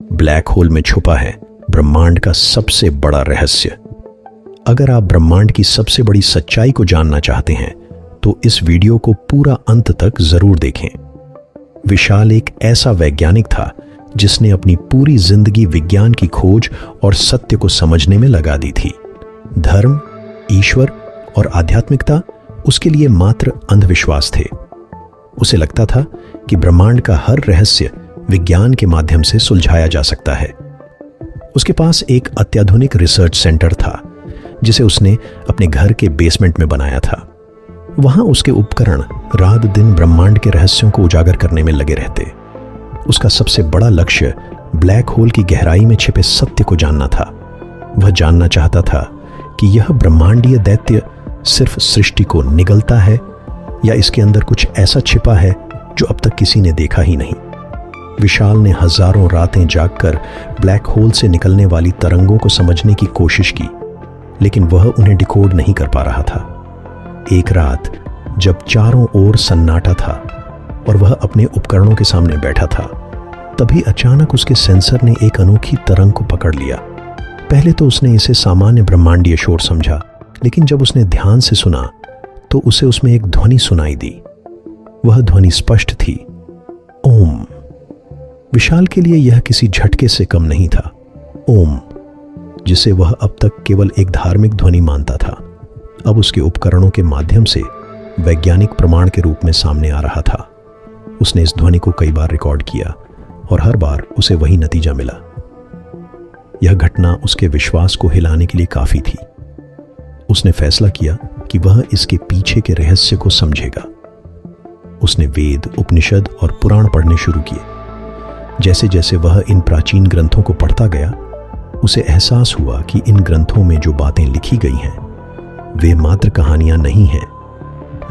Black hole में छुपा है ब्रह्मांड का सबसे बड़ा रहस्य। अगर आप ब्रह्मांड की सबसे बड़ी सच्चाई को जानना चाहते हैं तो इस वीडियो को पूरा अंत तक जरूर देखें। विशाल एक ऐसा वैज्ञानिक था जिसने अपनी पूरी जिंदगी विज्ञान की खोज और सत्य को समझने में लगा दी थी। धर्म, ईश्वर और आध्यात्मिकता उसके लिए मात्र अंधविश्वास थे। उसे लगता था कि ब्रह्मांड का हर रहस्य विज्ञान के माध्यम से सुलझाया जा सकता है। उसके पास एक अत्याधुनिक रिसर्च सेंटर था जिसे उसने अपने घर के बेसमेंट में बनाया था। वहां उसके उपकरण रात दिन ब्रह्मांड के रहस्यों को उजागर करने में लगे रहते। उसका सबसे बड़ा लक्ष्य ब्लैक होल की गहराई में छिपे सत्य को जानना था। वह जानना चाहता था कि यह ब्रह्मांडीय दैत्य सिर्फ सृष्टि को निगलता है या इसके अंदर कुछ ऐसा छिपा है जो अब तक किसी ने देखा ही नहीं। विशाल ने हजारों रातें जागकर ब्लैक होल से निकलने वाली तरंगों को समझने की कोशिश की, लेकिन वह उन्हें डिकोड नहीं कर पा रहा था। एक रात जब चारों ओर सन्नाटा था और वह अपने उपकरणों के सामने बैठा था, तभी अचानक उसके सेंसर ने एक अनोखी तरंग को पकड़ लिया। पहले तो उसने इसे सामान्य ब्रह्मांडीय शोर समझा, लेकिन जब उसने ध्यान से सुना तो उसे उसमें एक ध्वनि सुनाई दी। वह ध्वनि स्पष्ट थी, ओम। विशाल के लिए यह किसी झटके से कम नहीं था। ओम, जिसे वह अब तक केवल एक धार्मिक ध्वनि मानता था, अब उसके उपकरणों के माध्यम से वैज्ञानिक प्रमाण के रूप में सामने आ रहा था। उसने इस ध्वनि को कई बार रिकॉर्ड किया और हर बार उसे वही नतीजा मिला। यह घटना उसके विश्वास को हिलाने के लिए काफी थी। उसने फैसला किया कि वह इसके पीछे के रहस्य को समझेगा। उसने वेद, उपनिषद और पुराण पढ़ने शुरू किए। जैसे जैसे वह इन प्राचीन ग्रंथों को पढ़ता गया, उसे एहसास हुआ कि इन ग्रंथों में जो बातें लिखी गई हैं वे मात्र कहानियां नहीं हैं,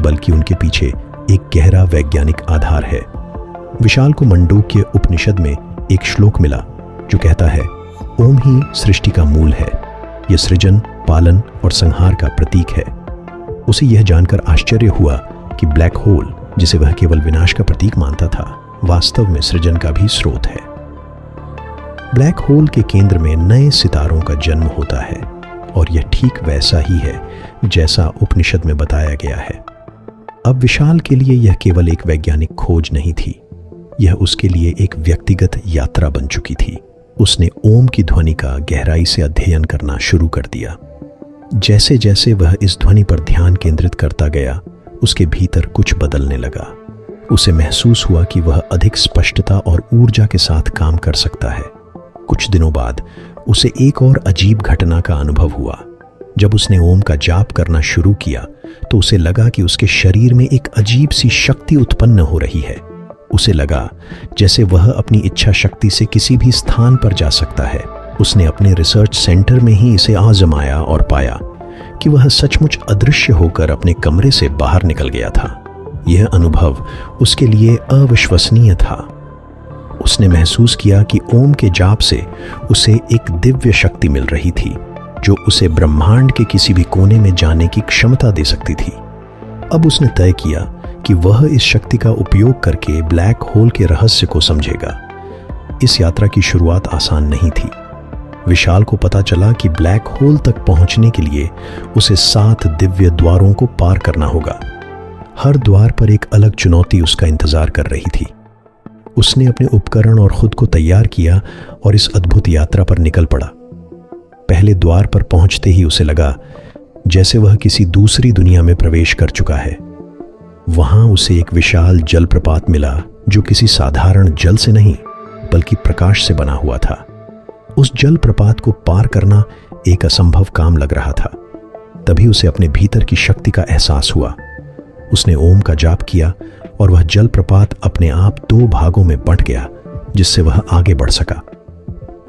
बल्कि उनके पीछे एक गहरा वैज्ञानिक आधार है। विशाल को मंडूक्य उपनिषद में एक श्लोक मिला जो कहता है, ओम ही सृष्टि का मूल है, यह सृजन, पालन और संहार का प्रतीक है। उसे यह जानकर आश्चर्य हुआ कि ब्लैक होल, जिसे वह केवल विनाश का प्रतीक मानता था, वास्तव में सृजन का भी स्रोत है। ब्लैक होल के केंद्र में नए सितारों का जन्म होता है और यह ठीक वैसा ही है जैसा उपनिषद में बताया गया है। अब विशाल के लिए यह केवल एक वैज्ञानिक खोज नहीं थी, यह उसके लिए एक व्यक्तिगत यात्रा बन चुकी थी। उसने ओम की ध्वनि का गहराई से अध्ययन करना शुरू कर दिया। जैसे जैसे वह इस ध्वनि पर ध्यान केंद्रित करता गया, उसके भीतर कुछ बदलने लगा। उसे महसूस हुआ कि वह अधिक स्पष्टता और ऊर्जा के साथ काम कर सकता है। कुछ दिनों बाद उसे एक और अजीब घटना का अनुभव हुआ। जब उसने ओम का जाप करना शुरू किया तो उसे लगा कि उसके शरीर में एक अजीब सी शक्ति उत्पन्न हो रही है। उसे लगा जैसे वह अपनी इच्छा शक्ति से किसी भी स्थान पर जा सकता है। उसने अपने रिसर्च सेंटर में ही इसे आजमाया और पाया कि वह सचमुच अदृश्य होकर अपने कमरे से बाहर निकल गया था। यह अनुभव उसके लिए अविश्वसनीय था। उसने महसूस किया कि ओम के जाप से उसे एक दिव्य शक्ति मिल रही थी जो उसे ब्रह्मांड के किसी भी कोने में जाने की क्षमता दे सकती थी। अब उसने तय किया कि वह इस शक्ति का उपयोग करके ब्लैक होल के रहस्य को समझेगा। इस यात्रा की शुरुआत आसान नहीं थी। विशाल को पता चला कि ब्लैक होल तक पहुंचने के लिए उसे 7 दिव्य द्वारों को पार करना होगा। हर द्वार पर एक अलग चुनौती उसका इंतजार कर रही थी। उसने अपने उपकरण और खुद को तैयार किया और इस अद्भुत यात्रा पर निकल पड़ा। पहले द्वार पर पहुंचते ही उसे लगा जैसे वह किसी दूसरी दुनिया में प्रवेश कर चुका है। वहां उसे एक विशाल जलप्रपात मिला जो किसी साधारण जल से नहीं बल्कि प्रकाश से बना हुआ था। उस जलप्रपात को पार करना एक असंभव काम लग रहा था। तभी उसे अपने भीतर की शक्ति का एहसास हुआ। उसने ओम का जाप किया और वह जलप्रपात अपने आप 2 भागों में बंट गया, जिससे वह आगे बढ़ सका।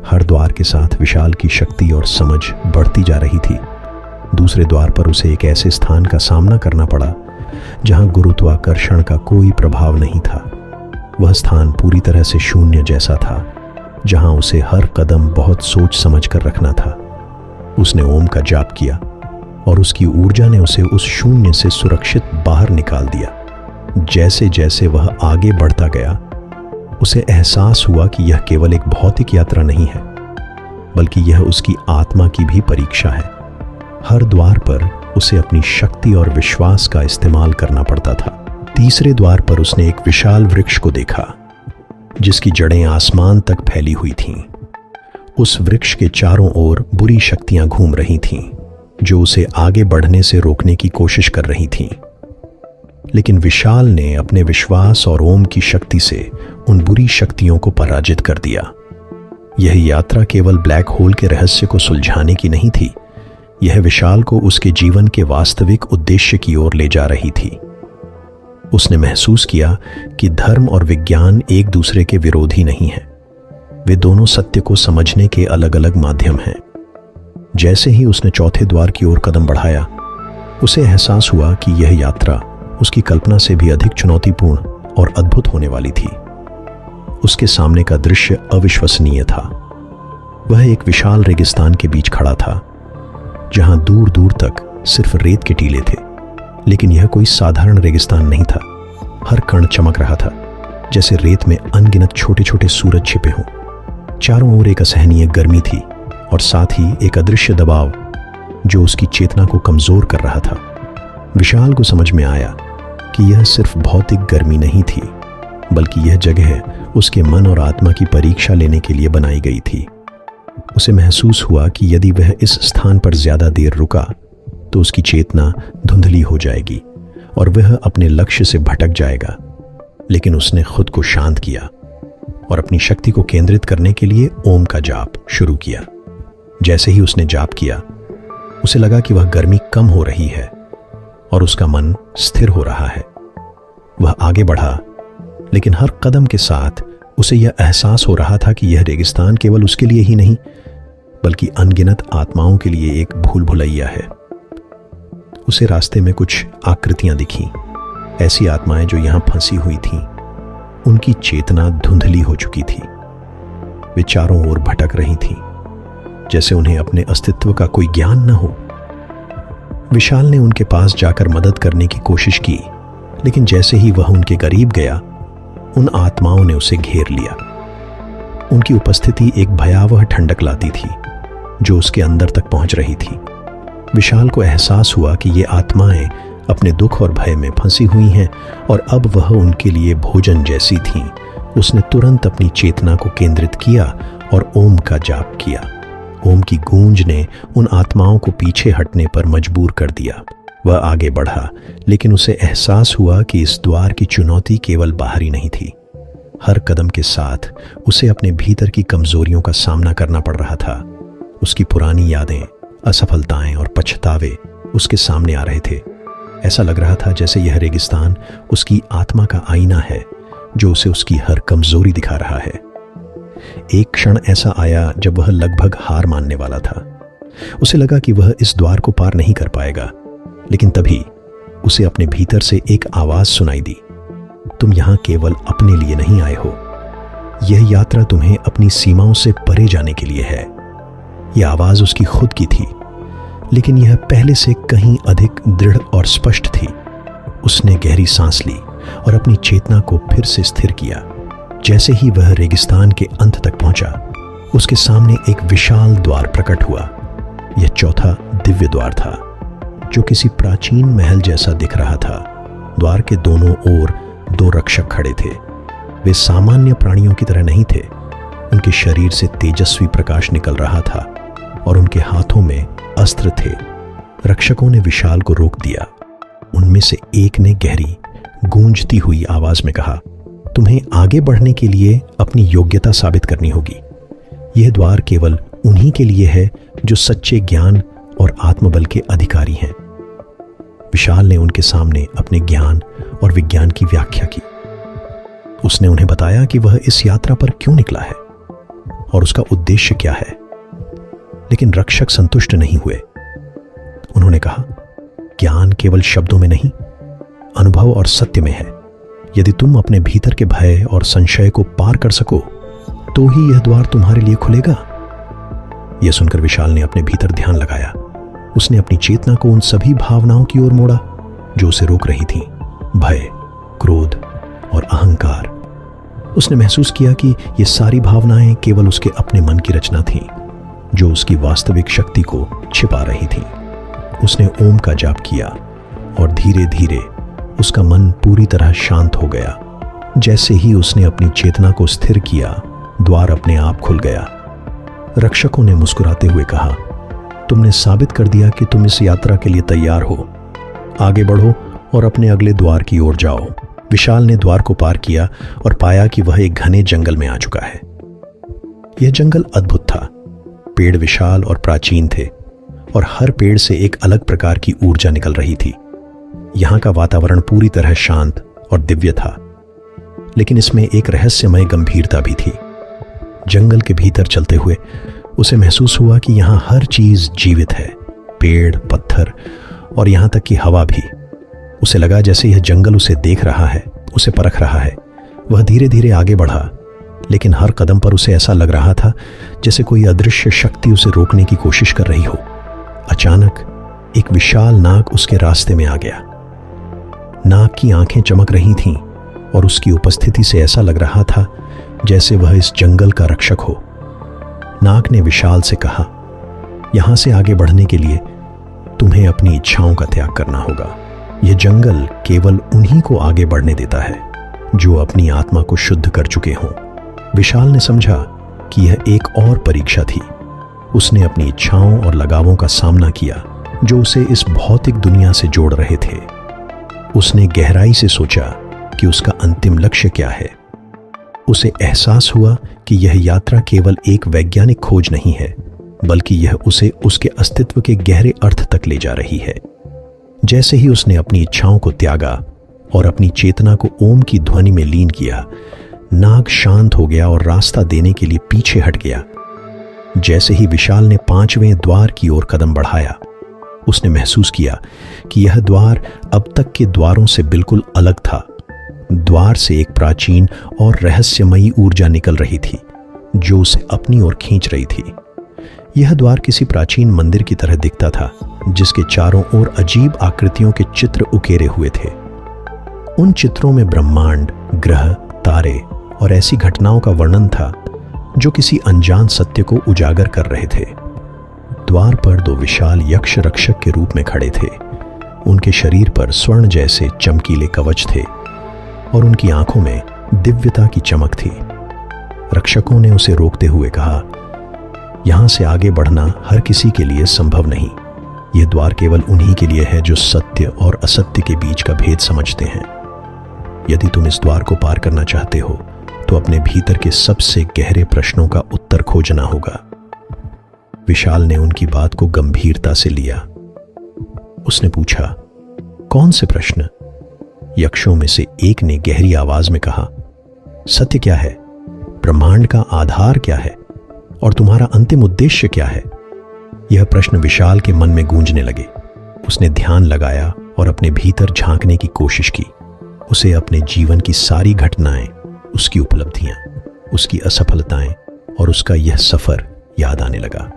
हर द्वार के साथ विशाल की शक्ति और समझ बढ़ती जा रही थी। दूसरे द्वार पर उसे एक ऐसे स्थान का सामना करना पड़ा जहां गुरुत्वाकर्षण का कोई प्रभाव नहीं था। वह स्थान पूरी तरह से शून्य जैसा था, जहां उसे हर कदम बहुत सोच समझ कर रखना था। उसने ओम का जाप किया और उसकी ऊर्जा ने उसे उस शून्य से सुरक्षित बाहर निकाल दिया। जैसे जैसे वह आगे बढ़ता गया, उसे एहसास हुआ कि यह केवल एक भौतिक यात्रा नहीं है, बल्कि यह उसकी आत्मा की भी परीक्षा है। हर द्वार पर उसे अपनी शक्ति और विश्वास का इस्तेमाल करना पड़ता था। तीसरे द्वार पर उसने एक विशाल वृक्ष को देखा, जिसकी जड़ें आसमान तक फैली हुई थीं। उस वृक्ष के चारों ओर बुरी शक्तियां घूम रही थीं, जो उसे आगे बढ़ने से रोकने की कोशिश कर रही थीं। लेकिन विशाल ने अपने विश्वास और ओम की शक्ति से उन बुरी शक्तियों को पराजित कर दिया। यह यात्रा केवल ब्लैक होल के रहस्य को सुलझाने की नहीं थी, यह विशाल को उसके जीवन के वास्तविक उद्देश्य की ओर ले जा रही थी। उसने महसूस किया कि धर्म और विज्ञान एक दूसरे के विरोधी नहीं हैं, वे दोनों सत्य को समझने के अलग अलग माध्यम हैं। जैसे ही उसने चौथे द्वार की ओर कदम बढ़ाया, उसे एहसास हुआ कि यह यात्रा उसकी कल्पना से भी अधिक चुनौतीपूर्ण और अद्भुत होने वाली थी। उसके सामने का दृश्य अविश्वसनीय था। वह एक विशाल रेगिस्तान के बीच खड़ा था, जहां दूर दूर तक सिर्फ रेत के टीले थे। लेकिन यह कोई साधारण रेगिस्तान नहीं था। हर कण चमक रहा था, जैसे रेत में अनगिनत छोटे छोटे सूरज छिपे हों। चारों ओर एक असहनीय गर्मी थी और साथ ही एक अदृश्य दबाव जो उसकी चेतना को कमजोर कर रहा था। विशाल को समझ में आया कि यह सिर्फ भौतिक गर्मी नहीं थी, बल्कि यह जगह उसके मन और आत्मा की परीक्षा लेने के लिए बनाई गई थी। उसे महसूस हुआ कि यदि वह इस स्थान पर ज्यादा देर रुका तो उसकी चेतना धुंधली हो जाएगी और वह अपने लक्ष्य से भटक जाएगा। लेकिन उसने खुद को शांत किया और अपनी शक्ति को केंद्रित करने के लिए ओम का जाप शुरू किया। जैसे ही उसने जाप किया, उसे लगा कि वह गर्मी कम हो रही है और उसका मन स्थिर हो रहा है। वह आगे बढ़ा, लेकिन हर कदम के साथ उसे यह एहसास हो रहा था कि यह रेगिस्तान केवल उसके लिए ही नहीं, बल्कि अनगिनत आत्माओं के लिए एक भूल भुलैया है। उसे रास्ते में कुछ आकृतियां दिखीं, ऐसी आत्माएं जो यहां फंसी हुई थीं। उनकी चेतना धुंधली हो चुकी थी। वे चारों ओर भटक रही थीं, जैसे उन्हें अपने अस्तित्व का कोई ज्ञान न हो। विशाल ने उनके पास जाकर मदद करने की कोशिश की, लेकिन जैसे ही वह उनके करीब गया, उन आत्माओं ने उसे घेर लिया। उनकी उपस्थिति एक भयावह ठंडक लाती थी, जो उसके अंदर तक पहुंच रही थी। विशाल को एहसास हुआ कि ये आत्माएं अपने दुख और भय में फंसी हुई हैं और अब वह उनके लिए भोजन जैसी थीं। उसने तुरंत अपनी चेतना को केंद्रित किया और ओम का जाप किया। ओम की गूंज ने उन आत्माओं को पीछे हटने पर मजबूर कर दिया। वह आगे बढ़ा, लेकिन उसे एहसास हुआ कि इस द्वार की चुनौती केवल बाहरी नहीं थी। हर कदम के साथ उसे अपने भीतर की कमजोरियों का सामना करना पड़ रहा था। उसकी पुरानी यादें, असफलताएं और पछतावे उसके सामने आ रहे थे। ऐसा लग रहा था जैसे यह रेगिस्तान उसकी आत्मा का आईना है, जो उसे उसकी हर कमजोरी दिखा रहा है। एक क्षण ऐसा आया जब वह लगभग हार मानने वाला था। उसे लगा कि वह इस द्वार को पार नहीं कर पाएगा, लेकिन तभी उसे अपने भीतर से एक आवाज सुनाई दी, तुम यहां केवल अपने लिए नहीं आए हो, यह यात्रा तुम्हें अपनी सीमाओं से परे जाने के लिए है। यह आवाज उसकी खुद की थी, लेकिन यह पहले से कहीं अधिक दृढ़ और स्पष्ट थी। उसने गहरी सांस ली और अपनी चेतना को फिर से स्थिर किया। जैसे ही वह रेगिस्तान के अंत तक पहुंचा, उसके सामने एक विशाल द्वार प्रकट हुआ। यह चौथा दिव्य द्वार था, जो किसी प्राचीन महल जैसा दिख रहा था। द्वार के दोनों ओर दो रक्षक खड़े थे। वे सामान्य प्राणियों की तरह नहीं थे। उनके शरीर से तेजस्वी प्रकाश निकल रहा था और उनके हाथों में अस्त्र थे। रक्षकों ने विशाल को रोक दिया। उनमें से एक ने गहरी, गूंजती हुई आवाज में कहा, तुम्हें आगे बढ़ने के लिए अपनी योग्यता साबित करनी होगी। यह द्वार केवल उन्हीं के लिए है जो सच्चे ज्ञान और आत्मबल के अधिकारी हैं। विशाल ने उनके सामने अपने ज्ञान और विज्ञान की व्याख्या की। उसने उन्हें बताया कि वह इस यात्रा पर क्यों निकला है और उसका उद्देश्य क्या है। लेकिन रक्षक संतुष्ट नहीं हुए। उन्होंने कहा, ज्ञान केवल शब्दों में नहीं, अनुभव और सत्य में है। यदि तुम अपने भीतर के भय और संशय को पार कर सको, तो ही यह द्वार तुम्हारे लिए खुलेगा। यह सुनकर विशाल ने अपने भीतर ध्यान लगाया। उसने अपनी चेतना को उन सभी भावनाओं की ओर मोड़ा जो उसे रोक रही थीं, भय, क्रोध और अहंकार। उसने महसूस किया कि ये सारी भावनाएं केवल उसके अपने मन की रचना थीं, जो उसकी वास्तविक शक्ति को छिपा रही थीं। उसने ओम का जाप किया और धीरे धीरे उसका मन पूरी तरह शांत हो गया। जैसे ही उसने अपनी चेतना को स्थिर किया, द्वार अपने आप खुल गया। रक्षकों ने मुस्कुराते हुए कहा, तुमने साबित कर दिया कि तुम इस यात्रा के लिए तैयार हो। आगे बढ़ो और अपने अगले द्वार की ओर जाओ। विशाल ने द्वार को पार किया और पाया कि वह एक घने जंगल में आ चुका है। यह जंगल अद्भुत था। पेड़ विशाल और प्राचीन थे और हर पेड़ से एक अलग प्रकार की ऊर्जा निकल रही थी। यहां का वातावरण पूरी तरह शांत और दिव्य था, लेकिन इसमें एक रहस्यमय गंभीरता भी थी। जंगल के भीतर चलते हुए उसे महसूस हुआ कि यहां हर चीज जीवित है, पेड़, पत्थर और यहां तक कि हवा भी। उसे लगा जैसे यह जंगल उसे देख रहा है, उसे परख रहा है। वह धीरे धीरे आगे बढ़ा, लेकिन हर कदम पर उसे ऐसा लग रहा था जैसे कोई अदृश्य शक्ति उसे रोकने की कोशिश कर रही हो। अचानक एक विशाल नाग उसके रास्ते में आ गया। नाग की आंखें चमक रही थीं और उसकी उपस्थिति से ऐसा लग रहा था जैसे वह इस जंगल का रक्षक हो। नाग ने विशाल से कहा, यहां से आगे बढ़ने के लिए तुम्हें अपनी इच्छाओं का त्याग करना होगा। यह जंगल केवल उन्हीं को आगे बढ़ने देता है जो अपनी आत्मा को शुद्ध कर चुके हों। विशाल ने समझा कि यह एक और परीक्षा थी। उसने अपनी इच्छाओं और लगावों का सामना किया जो उसे इस भौतिक दुनिया से जोड़ रहे थे। उसने गहराई से सोचा कि उसका अंतिम लक्ष्य क्या है। उसे एहसास हुआ कि यह यात्रा केवल एक वैज्ञानिक खोज नहीं है, बल्कि यह उसे उसके अस्तित्व के गहरे अर्थ तक ले जा रही है। जैसे ही उसने अपनी इच्छाओं को त्यागा और अपनी चेतना को ओम की ध्वनि में लीन किया, नाग शांत हो गया और रास्ता देने के लिए पीछे हट गया। जैसे ही विशाल ने 5वें द्वार की ओर कदम बढ़ाया, उसने महसूस किया कि यह द्वार अब तक के द्वारों से बिल्कुल अलग था। द्वार से एक प्राचीन और रहस्यमयी ऊर्जा निकल रही थी जो उसे अपनी ओर खींच रही थी। यह द्वार किसी प्राचीन मंदिर की तरह दिखता था, जिसके चारों ओर अजीब आकृतियों के चित्र उकेरे हुए थे। उन चित्रों में ब्रह्मांड, ग्रह, तारे और ऐसी घटनाओं का वर्णन था जो किसी अनजान सत्य को उजागर कर रहे थे। द्वार पर 2 विशाल यक्ष रक्षक के रूप में खड़े थे। उनके शरीर पर स्वर्ण जैसे चमकीले कवच थे और उनकी आंखों में दिव्यता की चमक थी। रक्षकों ने उसे रोकते हुए कहा, यहां से आगे बढ़ना हर किसी के लिए संभव नहीं। यह द्वार केवल उन्हीं के लिए है जो सत्य और असत्य के बीच का भेद समझते हैं। यदि तुम इस द्वार को पार करना चाहते हो तो अपने भीतर के सबसे गहरे प्रश्नों का उत्तर खोजना होगा। विशाल ने उनकी बात को गंभीरता से लिया। उसने पूछा, कौन से प्रश्न? यक्षों में से एक ने गहरी आवाज में कहा, सत्य क्या है? ब्रह्मांड का आधार क्या है? और तुम्हारा अंतिम उद्देश्य क्या है? यह प्रश्न विशाल के मन में गूंजने लगे। उसने ध्यान लगाया और अपने भीतर झांकने की कोशिश की। उसे अपने जीवन की सारी घटनाएं, उसकी उपलब्धियां, उसकी असफलताएं और उसका यह सफर याद आने लगा।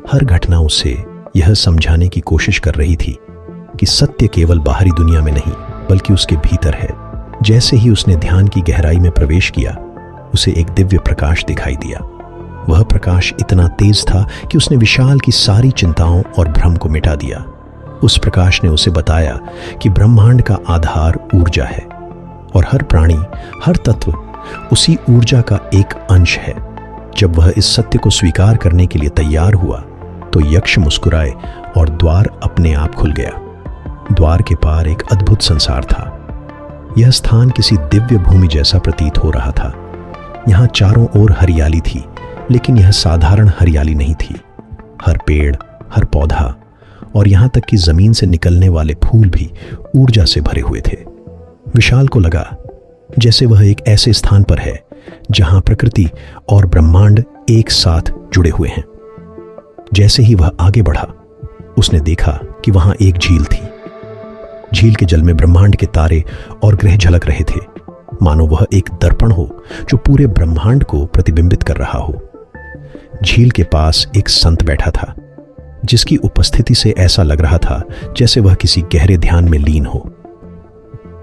हर घटना उसे यह समझाने की कोशिश कर रही थी कि सत्य केवल बाहरी दुनिया में नहीं, बल्कि उसके भीतर है। जैसे ही उसने ध्यान की गहराई में प्रवेश किया, उसे एक दिव्य प्रकाश दिखाई दिया। वह प्रकाश इतना तेज था कि उसने विशाल की सारी चिंताओं और भ्रम को मिटा दिया। उस प्रकाश ने उसे बताया कि ब्रह्मांड का आधार ऊर्जा है और हर प्राणी, हर तत्व उसी ऊर्जा का एक अंश है। जब वह इस सत्य को स्वीकार करने के लिए तैयार हुआ तो यक्ष मुस्कुराए और द्वार अपने आप खुल गया। द्वार के पार एक अद्भुत संसार था। यह स्थान किसी दिव्य भूमि जैसा प्रतीत हो रहा था। यहाँ चारों ओर हरियाली थी, लेकिन यह साधारण हरियाली नहीं थी। हर पेड़, हर पौधा और यहाँ तक कि जमीन से निकलने वाले फूल भी ऊर्जा से भरे हुए थे। विशाल को लगा जैसे वह एक ऐसे स्थान पर है जहां प्रकृति और ब्रह्मांड एक साथ जुड़े हुए हैं। जैसे ही वह आगे बढ़ा, उसने देखा कि वहां एक झील थी। झील के जल में ब्रह्मांड के तारे और ग्रह झलक रहे थे, मानो वह एक दर्पण हो जो पूरे ब्रह्मांड को प्रतिबिंबित कर रहा हो। झील के पास एक संत बैठा था, जिसकी उपस्थिति से ऐसा लग रहा था जैसे वह किसी गहरे ध्यान में लीन हो।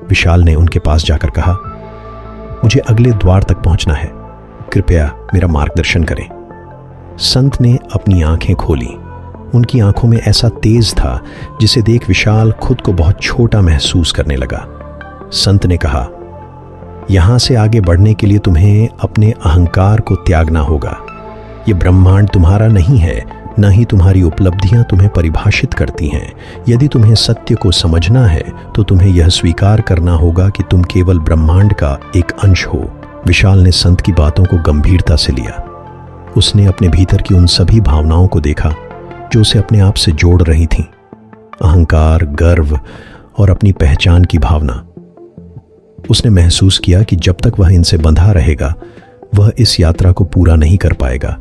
विशाल ने उनके पास जाकर कहा, मुझे अगले द्वार तक पहुंचना है, कृपया मेरा मार्गदर्शन करें। संत ने अपनी आंखें खोली। उनकी आंखों में ऐसा तेज था जिसे देख विशाल खुद को बहुत छोटा महसूस करने लगा। संत ने कहा, यहां से आगे बढ़ने के लिए तुम्हें अपने अहंकार को त्यागना होगा। ये ब्रह्मांड तुम्हारा नहीं है, न ही तुम्हारी उपलब्धियां तुम्हें परिभाषित करती हैं। यदि तुम्हें सत्य को समझना है तो तुम्हें यह स्वीकार करना होगा कि तुम केवल ब्रह्मांड का एक अंश हो। विशाल ने संत की बातों को गंभीरता से लिया। उसने अपने भीतर की उन सभी भावनाओं को देखा जो उसे अपने आप से जोड़ रही थीं, अहंकार, गर्व और अपनी पहचान की भावना। उसने महसूस किया कि जब तक वह इनसे बंधा रहेगा वह इस यात्रा को पूरा नहीं कर पाएगा।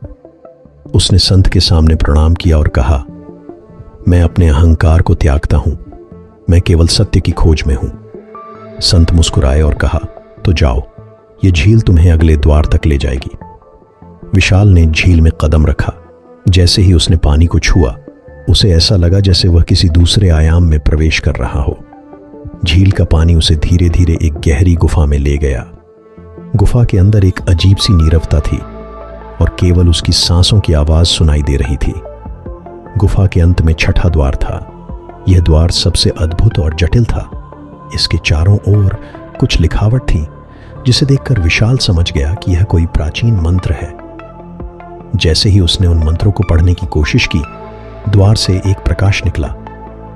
उसने संत के सामने प्रणाम किया और कहा, मैं अपने अहंकार को त्यागता हूं, मैं केवल सत्य की खोज में हूं। संत मुस्कुराए और कहा, तो जाओ, ये झील तुम्हें अगले द्वार तक ले जाएगी। विशाल ने झील में कदम रखा। जैसे ही उसने पानी को छुआ, उसे ऐसा लगा जैसे वह किसी दूसरे आयाम में प्रवेश कर रहा हो। झील का पानी उसे धीरे धीरे एक गहरी गुफा में ले गया। गुफा के अंदर एक अजीब सी नीरवता थी और केवल उसकी सांसों की आवाज सुनाई दे रही थी। गुफा के अंत में छठा द्वार था। यह द्वार सबसे अद्भुत और जटिल था। इसके चारों ओर कुछ लिखावट थी जिसे देखकर विशाल समझ गया कि यह कोई प्राचीन मंत्र है। जैसे ही उसने उन मंत्रों को पढ़ने की कोशिश की, द्वार से एक प्रकाश निकला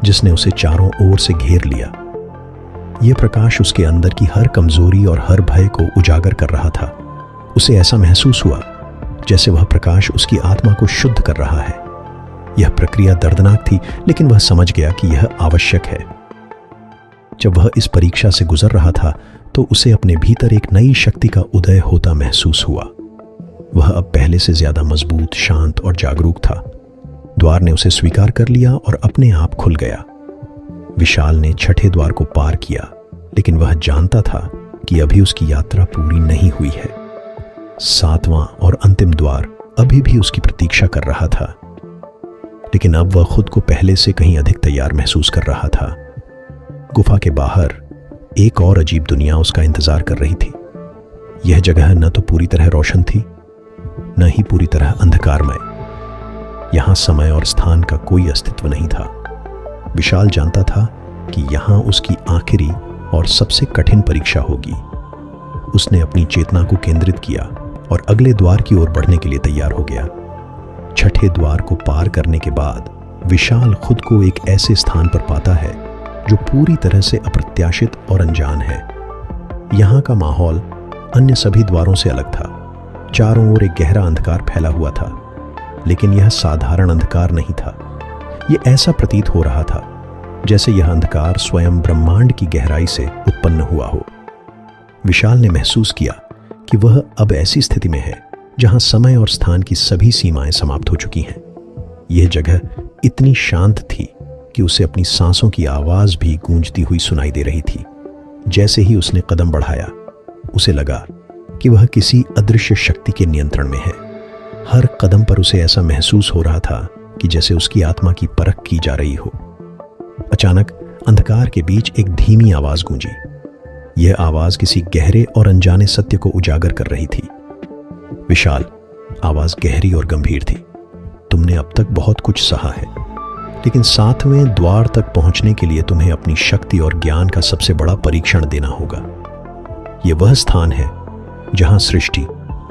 जिसने उसे चारों ओर से घेर लिया। यह प्रकाश उसके अंदर की हर कमजोरी और हर भय को उजागर कर रहा था। उसे ऐसा महसूस हुआ जैसे वह प्रकाश उसकी आत्मा को शुद्ध कर रहा है। यह प्रक्रिया दर्दनाक थी, लेकिन वह समझ गया कि यह आवश्यक है। जब वह इस परीक्षा से गुजर रहा था तो उसे अपने भीतर एक नई शक्ति का उदय होता महसूस हुआ। वह अब पहले से ज्यादा मजबूत, शांत और जागरूक था। द्वार ने उसे स्वीकार कर लिया और अपने आप खुल गया। विशाल ने छठे द्वार को पार किया, लेकिन वह जानता था कि अभी उसकी यात्रा पूरी नहीं हुई है। सातवां और अंतिम द्वार अभी भी उसकी प्रतीक्षा कर रहा था, लेकिन अब वह खुद को पहले से कहीं अधिक तैयार महसूस कर रहा था। गुफा के बाहर एक और अजीब दुनिया उसका इंतजार कर रही थी। यह जगह न तो पूरी तरह रोशन थी, न ही पूरी तरह अंधकारमय। यहां समय और स्थान का कोई अस्तित्व नहीं था। विशाल जानता था कि यहां उसकी आखिरी और सबसे कठिन परीक्षा होगी। उसने अपनी चेतना को केंद्रित किया और अगले द्वार की ओर बढ़ने के लिए तैयार हो गया। छठे द्वार को पार करने के बाद विशाल खुद को एक ऐसे स्थान पर पाता है जो पूरी तरह से अप्रत्याशित और अनजान है। यहाँ का माहौल अन्य सभी द्वारों से अलग था। चारों ओर एक गहरा अंधकार फैला हुआ था, लेकिन यह साधारण अंधकार नहीं था। यह ऐसा प्रतीत हो रहा था जैसे यह अंधकार स्वयं ब्रह्मांड की गहराई से उत्पन्न हुआ हो। विशाल ने महसूस किया कि वह अब ऐसी स्थिति में है जहां समय और स्थान की सभी सीमाएं समाप्त हो चुकी हैं। यह जगह इतनी शांत थी कि उसे अपनी सांसों की आवाज भी गूंजती हुई सुनाई दे रही थी। जैसे ही उसने कदम बढ़ाया, उसे लगा कि वह किसी अदृश्य शक्ति के नियंत्रण में है। हर कदम पर उसे ऐसा महसूस हो रहा था कि जैसे उसकी आत्मा की परख की जा रही हो। अचानक अंधकार के बीच एक धीमी आवाज गूंजी। यह आवाज किसी गहरे और अनजाने सत्य को उजागर कर रही थी। विशाल, आवाज गहरी और गंभीर थी। तुमने अब तक बहुत कुछ सहा है, लेकिन सातवें द्वार तक पहुंचने के लिए तुम्हें अपनी शक्ति और ज्ञान का सबसे बड़ा परीक्षण देना होगा। यह वह स्थान है जहां सृष्टि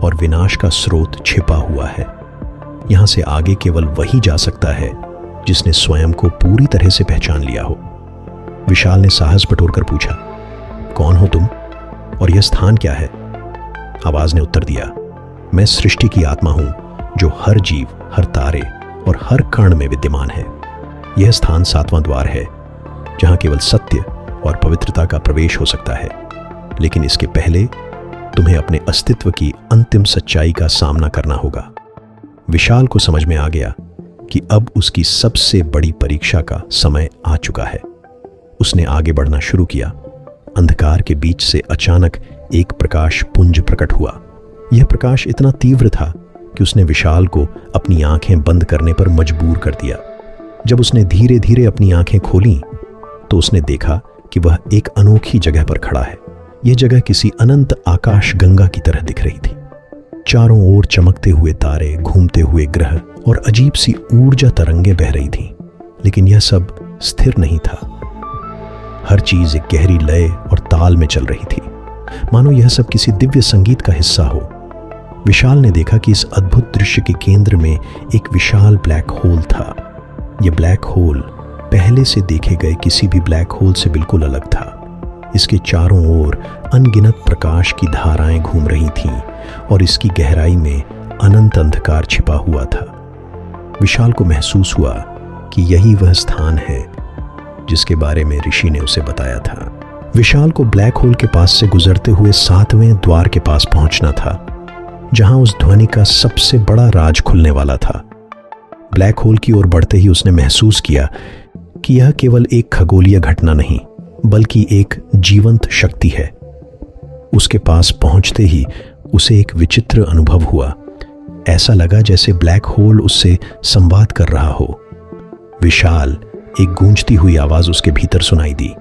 और विनाश का स्रोत छिपा हुआ है। यहां से आगे केवल वही जा सकता है जिसने स्वयं को पूरी तरह से पहचान लिया हो। विशाल ने साहस बटोरकर पूछा, कौन हो तुम और यह स्थान क्या है? आवाज ने उत्तर दिया, मैं सृष्टि की आत्मा हूं जो हर जीव, हर तारे और हर कण में विद्यमान है। यह स्थान सातवां द्वार है जहां केवल सत्य और पवित्रता का प्रवेश हो सकता है, लेकिन इसके पहले तुम्हें अपने अस्तित्व की अंतिम सच्चाई का सामना करना होगा। विशाल को समझ में आ गया कि अब उसकी सबसे बड़ी परीक्षा का समय आ चुका है। उसने आगे बढ़ना शुरू किया। अंधकार के बीच से अचानक एक प्रकाश पुंज प्रकट हुआ। यह प्रकाश इतना तीव्र था कि उसने विशाल को अपनी आंखें बंद करने पर मजबूर कर दिया। जब उसने धीरे धीरे अपनी आंखें खोलीं, तो उसने देखा कि वह एक अनोखी जगह पर खड़ा है। यह जगह किसी अनंत आकाश गंगा की तरह दिख रही थी। चारों ओर चमकते हुए तारे, घूमते हुए ग्रह और अजीब सी ऊर्जा तरंगे बह रही थीं। लेकिन यह सब स्थिर नहीं था। हर चीज एक गहरी लय और ताल में चल रही थी, मानो यह सब किसी दिव्य संगीत का हिस्सा हो। विशाल ने देखा कि इस अद्भुत दृश्य के केंद्र में एक विशाल ब्लैक होल था। यह ब्लैक होल पहले से देखे गए किसी भी ब्लैक होल से बिल्कुल अलग था। इसके चारों ओर अनगिनत प्रकाश की धाराएं घूम रही थीं और इसकी गहराई में अनंत अंधकार छिपा हुआ था। विशाल को महसूस हुआ कि यही वह स्थान है जिसके बारे में ऋषि ने उसे बताया था। विशाल को ब्लैक होल के पास से गुजरते हुए 7वें द्वार के पास पहुंचना था, जहां उस ध्वनि का सबसे बड़ा राज खुलने वाला था। ब्लैक होल की ओर बढ़ते ही उसने महसूस किया कि यह केवल एक खगोलीय घटना नहीं, बल्कि एक जीवंत शक्ति है। उसके पास पहुंचते ही उसे एक विचित्र अनुभव हुआ। ऐसा लगा जैसे ब्लैक होल उससे संवाद कर रहा हो। विशाल, एक गूंजती हुई आवाज उसके भीतर सुनाई दी।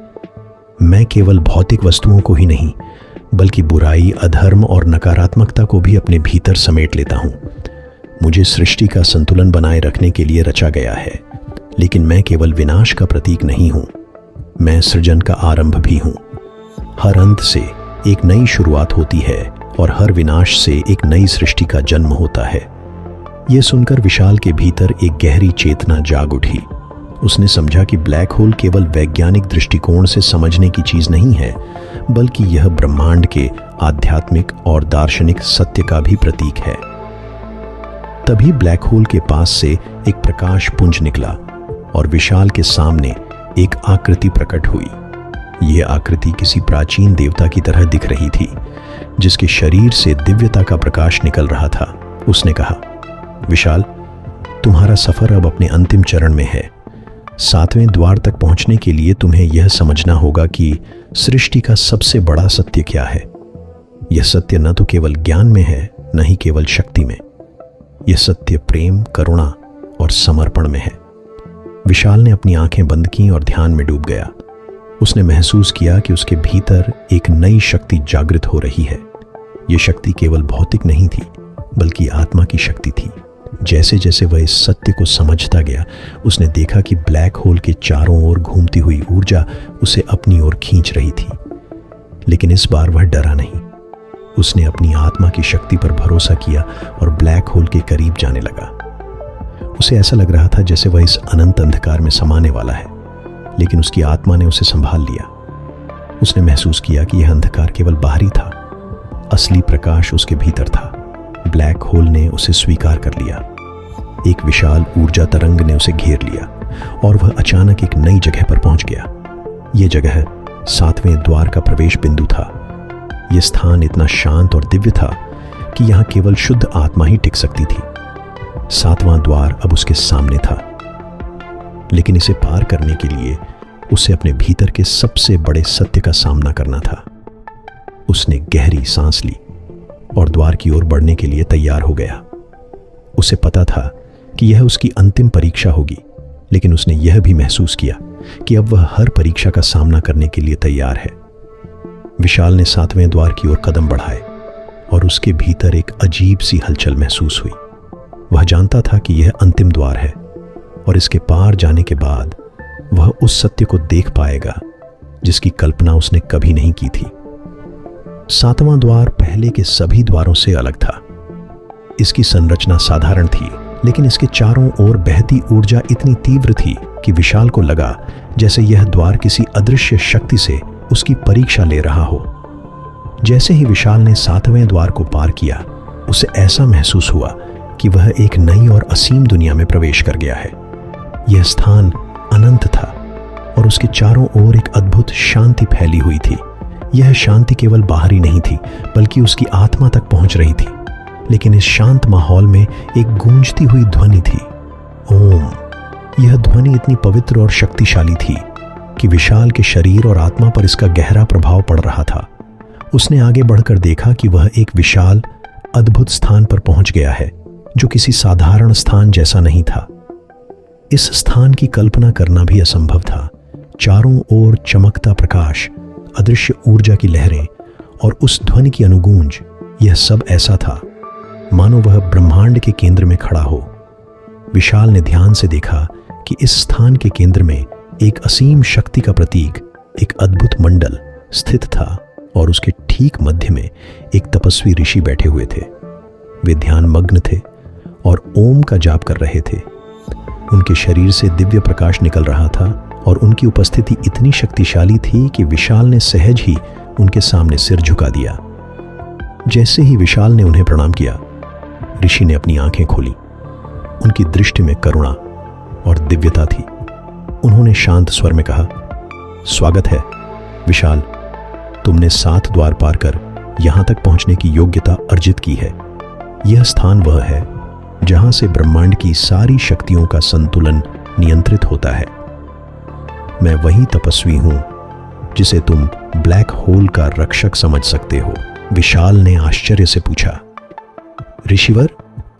मैं केवल भौतिक वस्तुओं को ही नहीं, बल्कि बुराई, अधर्म और नकारात्मकता को भी अपने भीतर समेट लेता हूं। मुझे सृष्टि का संतुलन बनाए रखने के लिए रचा गया है, लेकिन मैं केवल विनाश का प्रतीक नहीं हूं, मैं सृजन का आरंभ भी हूं। हर अंत से एक नई शुरुआत होती है और हर विनाश से एक नई सृष्टि का जन्म होता है। यह सुनकर विशाल के भीतर एक गहरी चेतना जाग उठी। उसने समझा कि ब्लैक होल केवल वैज्ञानिक दृष्टिकोण से समझने की चीज नहीं है, बल्कि यह ब्रह्मांड के आध्यात्मिक और दार्शनिक सत्य का भी प्रतीक है। तभी ब्लैक होल के पास से एक प्रकाश पुंज निकला और विशाल के सामने एक आकृति प्रकट हुई। यह आकृति किसी प्राचीन देवता की तरह दिख रही थी, जिसके शरीर से दिव्यता का प्रकाश निकल रहा था। उसने कहा, विशाल, तुम्हारा सफर अब अपने अंतिम चरण में है। 7वें द्वार तक पहुंचने के लिए तुम्हें यह समझना होगा कि सृष्टि का सबसे बड़ा सत्य क्या है। यह सत्य न तो केवल ज्ञान में है, न ही केवल शक्ति में। यह सत्य प्रेम, करुणा और समर्पण में है। विशाल ने अपनी आंखें बंद की और ध्यान में डूब गया। उसने महसूस किया कि उसके भीतर एक नई शक्ति जागृत हो रही है। यह शक्ति केवल भौतिक नहीं थी, बल्कि आत्मा की शक्ति थी। जैसे जैसे वह इस सत्य को समझता गया, उसने देखा कि ब्लैक होल के चारों ओर घूमती हुई ऊर्जा उसे अपनी ओर खींच रही थी। लेकिन इस बार वह डरा नहीं। उसने अपनी आत्मा की शक्ति पर भरोसा किया और ब्लैक होल के करीब जाने लगा। उसे ऐसा लग रहा था जैसे वह इस अनंत अंधकार में समाने वाला है, लेकिन उसकी आत्मा ने उसे संभाल लिया। उसने महसूस किया कि यह अंधकार केवल बाहरी था, असली प्रकाश उसके भीतर था। ब्लैक होल ने उसे स्वीकार कर लिया। एक विशाल ऊर्जा तरंग ने उसे घेर लिया और वह अचानक एक नई जगह पर पहुंच गया। यह जगह 7वें द्वार का प्रवेश बिंदु था। यह स्थान इतना शांत और दिव्य था कि यहां केवल शुद्ध आत्मा ही टिक सकती थी। 7वां द्वार अब उसके सामने था, लेकिन इसे पार करने के लिए उसे अपने भीतर के सबसे बड़े सत्य का सामना करना था। उसने गहरी सांस ली और द्वार की ओर बढ़ने के लिए तैयार हो गया। उसे पता था कि यह उसकी अंतिम परीक्षा होगी, लेकिन उसने यह भी महसूस किया कि अब वह हर परीक्षा का सामना करने के लिए तैयार है। विशाल ने 7वें द्वार की ओर कदम बढ़ाए और उसके भीतर एक अजीब सी हलचल महसूस हुई। वह जानता था कि यह अंतिम द्वार है और इसके पार जाने के बाद वह उस सत्य को देख पाएगा जिसकी कल्पना उसने कभी नहीं की थी। 7वां द्वार पहले के सभी द्वारों से अलग था। इसकी संरचना साधारण थी, लेकिन इसके चारों ओर बहती ऊर्जा इतनी तीव्र थी कि विशाल को लगा जैसे यह द्वार किसी अदृश्य शक्ति से उसकी परीक्षा ले रहा हो। जैसे ही विशाल ने 7वें द्वार को पार किया, उसे ऐसा महसूस हुआ कि वह एक नई और असीम दुनिया में प्रवेश कर गया है। यह स्थान अनंत था और उसके चारों ओर एक अद्भुत शांति फैली हुई थी। यह शांति केवल बाहरी नहीं थी, बल्कि उसकी आत्मा तक पहुंच रही थी। लेकिन इस शांत माहौल में एक गूंजती हुई ध्वनि थी, ओम। यह ध्वनि इतनी पवित्र और शक्तिशाली थी कि विशाल के शरीर और आत्मा पर इसका गहरा प्रभाव पड़ रहा था। उसने आगे बढ़कर देखा कि वह एक विशाल, अद्भुत स्थान पर पहुंच गया है, जो किसी साधारण स्थान जैसा नहीं था। इस स्थान की कल्पना करना भी असंभव था। चारों ओर चमकता प्रकाश, अदृश्य ऊर्जा की लहरें और उस ध्वनि की अनुगूंज, यह सब ऐसा था मानो वह ब्रह्मांड के केंद्र में खड़ा हो। विशाल ने ध्यान से देखा कि इस स्थान के केंद्र में एक असीम शक्ति का प्रतीक, एक अद्भुत मंडल स्थित था और उसके ठीक मध्य में एक तपस्वी ऋषि बैठे हुए थे। वे ध्यान मग्न थे और ओम का जाप कर रहे थे। उनके शरीर से दिव्य प्रकाश निकल रहा था और उनकी उपस्थिति इतनी शक्तिशाली थी कि विशाल ने सहज ही उनके सामने सिर झुका दिया। जैसे ही विशाल ने उन्हें प्रणाम किया, ऋषि ने अपनी आंखें खोली। उनकी दृष्टि में करुणा और दिव्यता थी। उन्होंने शांत स्वर में कहा, स्वागत है विशाल, तुमने 7 द्वार पार कर यहां तक पहुंचने की योग्यता अर्जित की है। यह स्थान वह है जहां से ब्रह्मांड की सारी शक्तियों का संतुलन नियंत्रित होता है। मैं वही तपस्वी हूं जिसे तुम ब्लैक होल का रक्षक समझ सकते हो। विशाल ने आश्चर्य से पूछा, ऋषिवर,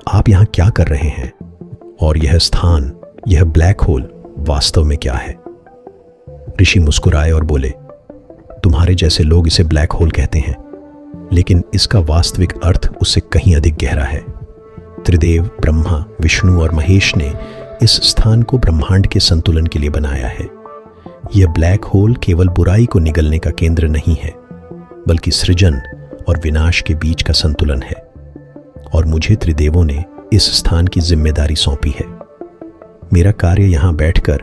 आप यहां क्या कर रहे हैं? और यह स्थान, यह ब्लैक होल वास्तव में क्या है? ऋषि मुस्कुराए और बोले, तुम्हारे जैसे लोग इसे ब्लैक होल कहते हैं, लेकिन इसका वास्तविक अर्थ उससे कहीं अधिक गहरा है। त्रिदेव ब्रह्मा, विष्णु और महेश ने इस स्थान को ब्रह्मांड के संतुलन के लिए बनाया है। यह ब्लैक होल केवल बुराई को निगलने का केंद्र नहीं है, बल्कि सृजन और विनाश के बीच का संतुलन है। और मुझे त्रिदेवों ने इस स्थान की जिम्मेदारी सौंपी है। मेरा कार्य यहां बैठकर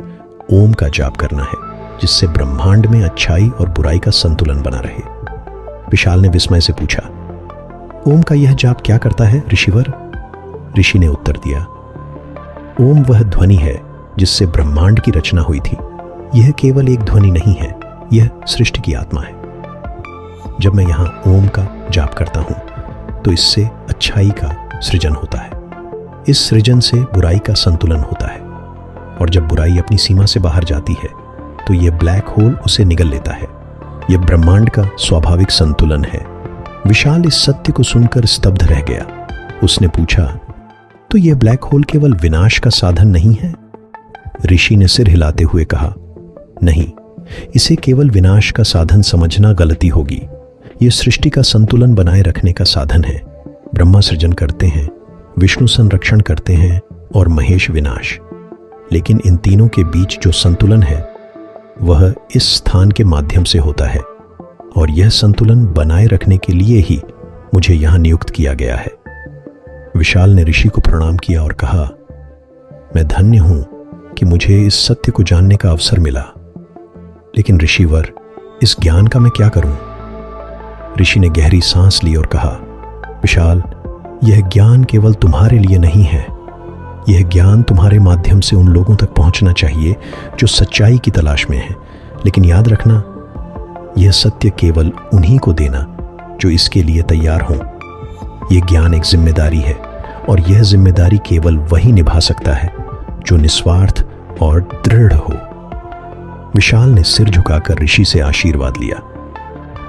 ओम का जाप करना है, जिससे ब्रह्मांड में अच्छाई और बुराई का संतुलन बना रहे। विशाल ने विस्मय से पूछा, ओम का यह जाप क्या करता है ऋषिवर? ऋषि ने उत्तर दिया, ओम वह ध्वनि है जिससे ब्रह्मांड की रचना हुई थी। यह केवल एक ध्वनि नहीं है, यह सृष्टि की आत्मा है। जब मैं यहां ओम का जाप करता हूं तो इससे अच्छाई का सृजन होता है। इस सृजन से बुराई का संतुलन होता है, और जब बुराई अपनी सीमा से बाहर जाती है तो यह ब्लैक होल उसे निगल लेता है। यह ब्रह्मांड का स्वाभाविक संतुलन है। विशाल इस सत्य को सुनकर स्तब्ध रह गया। उसने पूछा, तो यह ब्लैक होल केवल विनाश का साधन नहीं है? ऋषि ने सिर हिलाते हुए कहा, नहीं, इसे केवल विनाश का साधन समझना गलती होगी। यह सृष्टि का संतुलन बनाए रखने का साधन है। ब्रह्मा सृजन करते हैं, विष्णु संरक्षण करते हैं और महेश विनाश। लेकिन इन तीनों के बीच जो संतुलन है वह इस स्थान के माध्यम से होता है, और यह संतुलन बनाए रखने के लिए ही मुझे यहां नियुक्त किया गया है। विशाल ने ऋषि को प्रणाम किया और कहा, मैं धन्य हूं कि मुझे इस सत्य को जानने का अवसर मिला। लेकिन ऋषिवर, इस ज्ञान का मैं क्या करूं? ऋषि ने गहरी सांस ली और कहा, विशाल, यह ज्ञान केवल तुम्हारे लिए नहीं है। यह ज्ञान तुम्हारे माध्यम से उन लोगों तक पहुंचना चाहिए जो सच्चाई की तलाश में हैं। लेकिन याद रखना, यह सत्य केवल उन्हीं को देना जो इसके लिए तैयार हों। यह ज्ञान एक जिम्मेदारी है, और यह जिम्मेदारी केवल वही निभा सकता है जो निस्वार्थ और दृढ़ हो। विशाल ने सिर झुकाकर ऋषि से आशीर्वाद लिया।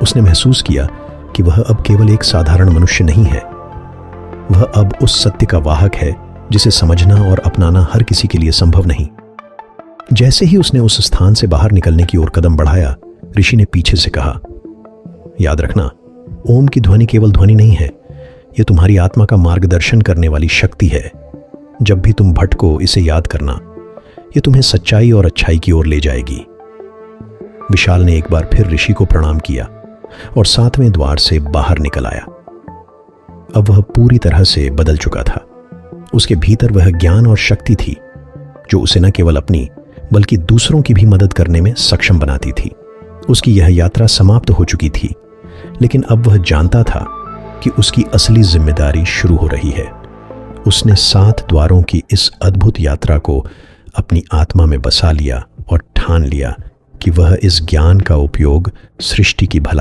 उसने महसूस किया कि वह अब केवल एक साधारण मनुष्य नहीं है। वह अब उस सत्य का वाहक है जिसे समझना और अपनाना हर किसी के लिए संभव नहीं। जैसे ही उसने उस स्थान से बाहर निकलने की ओर कदम बढ़ाया, ऋषि ने पीछे से कहा, याद रखना, ओम की ध्वनि केवल ध्वनि नहीं है, यह तुम्हारी आत्मा का मार्गदर्शन करने वाली शक्ति है। जब भी तुम भटको, इसे याद करना, यह तुम्हें सच्चाई और अच्छाई की ओर ले जाएगी। विशाल ने एक बार फिर ऋषि को प्रणाम किया और 7वें द्वार से बाहर निकल आया। अब वह पूरी तरह से बदल चुका था। उसके भीतर वह ज्ञान और शक्ति थी जो उसे न केवल अपनी बल्कि दूसरों की भी मदद करने में सक्षम बनाती थी। उसकी यह यात्रा समाप्त हो चुकी थी, लेकिन अब वह जानता था कि उसकी असली जिम्मेदारी शुरू हो रही है। उसने 7 द्वारों की इस अद्भुत यात्रा को अपनी आत्मा में बसा लिया और ठान लिया कि वह इस ज्ञान का उपयोग सृष्टि की भलाई